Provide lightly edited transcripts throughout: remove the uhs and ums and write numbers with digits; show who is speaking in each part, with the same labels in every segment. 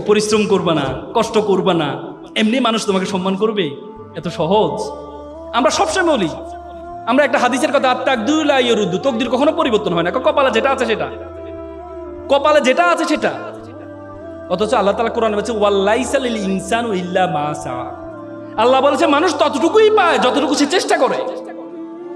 Speaker 1: পরিশ্রম করবা না, কষ্ট করবা না, এমনি মানুষ তোমাকে সম্মান করবে? এত সহজ? আমরা সবসময় বলি, আমরা একটা হাদিসের কথা, আত্মাকদুলা ইয়রুদ্দু, তকদির কখনো পরিবর্তন হয় না, কপালে যেটা আছে সেটা, কপালে যেটা আছে সেটা। অথচ আল্লাহ তাআলা কোরআনে বলেছে ওয়াল্লাইসা লিল ইনসানু ইল্লা মা সা, আল্লাহ বলেছে মানুষ ততটুকুই পায় যতটুকু সে চেষ্টা করে।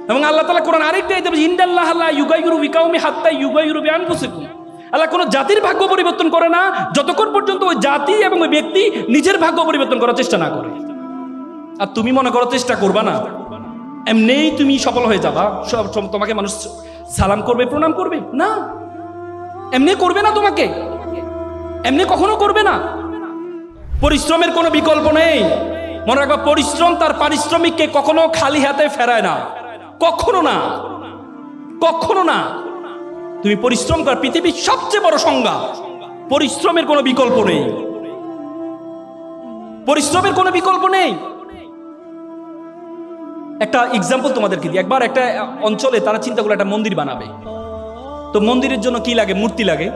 Speaker 1: এবং আল্লাহ তাআলা কোরআন আরেকটা আয়াতে বলেছে ইন্নাল্লাহা লা ইউগাইয়িরু বিকাউমি হাত্তা ইউগাইয়িরু বিআনফুসিহিম, আল্লাহ কোনো জাতির ভাগ্য পরিবর্তন করে না যতক্ষণ পর্যন্ত ওই জাতি এবং ওই ব্যক্তি নিজের ভাগ্য পরিবর্তন করার চেষ্টা না করে। আর তুমি মনে করো চেষ্টা করবা না, এমনিই তুমি সফল হয়ে যাবা, সব তোমাকে মানুষ সালাম করবে, প্রণাম করবে? না, এমনি করবে না, তোমাকে এমনি কখনো করবে না। পরিশ্রমের কোনো বিকল্প নেই। মনে রাখবা, পরিশ্রম তার পারিশ্রমিককে কখনো খালি হাতে ফেরায় না, কখনো না, কখনো না। তুমি পরিশ্রম কর, পৃথিবীর সবচেয়ে বড় সংজ্ঞা। পরিশ্রমের কোনো বিকল্প নেই, পরিশ্রমের কোনো বিকল্প নেই। একটা এক্সাম্পল তোমাদেরকে দিই। একবার একটা অঞ্চলে তারা চিন্তা করলো একটা মন্দির বানাবে। তো মন্দিরের জন্য কি লাগে? মূর্তি লাগে।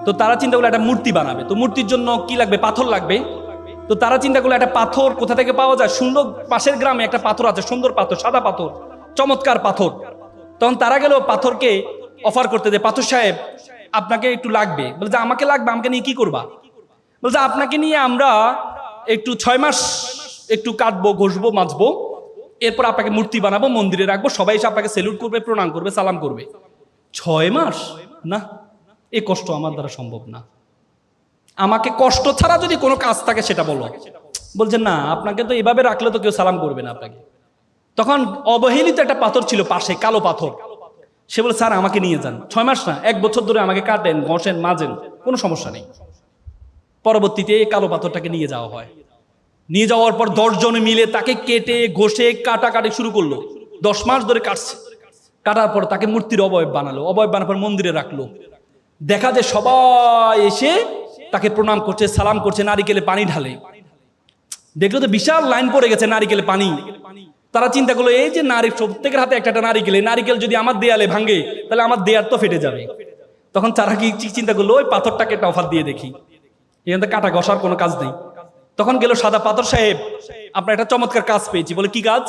Speaker 1: তো তারা চিন্তা করলো একটা মূর্তি বানাবে। তো মূর্তির জন্য কি লাগবে? পাথর লাগবে। তো তারা চিন্তা করলো একটা পাথর কোথা থেকে পাওয়া যায়? সুন্দর পাশের গ্রামে একটা পাথর আছে, সুন্দর পাথর, সাদা পাথর, চমৎকার পাথর। তখন তারা গেল পাথরকে অফার করতে, যে পাথর সাহেব আপনাকে একটু লাগবে। বলে যে আমাকে লাগবে, আমাকে নিয়ে কি করবা? বলে যে আপনাকে নিয়ে আমরা একটু 6 মাস একটু কাটবো, ঘষবো, মাজবো, এরপর আপনাকে মূর্তি বানাবো, মন্দিরে রাখবো, সবাই এসে আপনাকে সেলুট করবে, প্রণাম করবে, সালাম করবে। 6 মাস? না, এই কষ্ট আমার দ্বারা সম্ভব না। আমাকে কষ্ট ছাড়া যদি কোনো কাজ থাকে সেটা বলো। বলছে না, আপনাকে তো এভাবে রাখলে তো কেউ সালাম করবে না আপনাকে। তখন অবহেলিত একটা পাথর ছিল পাশে, কালো পাথর। সে বলে স্যার আমাকে নিয়ে যান, 6 মাস না, 1 বছর ধরে আমাকে কাটেন, ঘষেন, মাজেন, কোনো সমস্যা নেই। পরবর্তীতে এই কালো পাথরটাকে নিয়ে যাওয়া হয়। নিয়ে যাওয়ার পর 10 জন মিলে তাকে কেটে ঘষে কাটাকাটি শুরু করলো। 10 মাস ধরে কাটছে। কাটার পর তাকে মূর্তির অবয়ব বানালো। অবয়ব বানার পর মন্দিরে রাখলো। দেখা যায় সবাই এসে তাকে প্রণাম করছে, সালাম করছে, নারিকেলে পানি ঢালে। দেখলো তো বিশাল লাইন পড়ে গেছে নারিকেলে পানি। তারা চিন্তা করলো এই যে প্রত্যেকের হাতে একটা নারিকেল, এই নারিকেল যদি আমার দেয়ালে ভাঙে তাহলে আমার দেয়াল তো ফেটে যাবে। তখন তারা কি চিন্তা করলো, ওই পাথরটাকে একটা অফার দিয়ে দেখি, এখান থেকে কাটা ঘষার কোনো কাজ নেই। তখন গেল সাদা পাথর সাহেব, আপনার একটা চমৎকার কাজ পেয়েছি। বলে কি কাজ?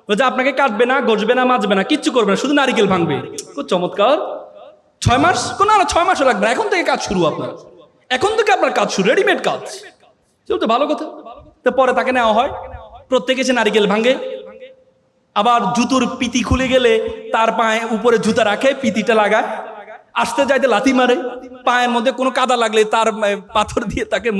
Speaker 1: বলে যে আপনাকে কাটবে না, ঘষবে না, মাজবে না, কিচ্ছু করবে না, শুধু নারিকেল ভাঙবে। খুব চমৎকার। 6 মাস? না, 6 মাসও লাগবে না, এখন থেকে কাজ শুরু। আপনার এখন থেকে আপনার কাজ শুরু, রেডিমেড কাজ। তো ভালো কথা। তো পরে তাকে নেওয়া হয়, প্রত্যেকে এসে নারিকেল ভাঙে। আবার জুতোর পিতি খুলে গেলে তার পায়ে উপরে জুতা রাখে, পিতিটা লাগায়, আসতে যাইতে লাথি মারে, পায়ের মধ্যে কোনো কাদা লাগলে তার পাথর দিয়ে তাকে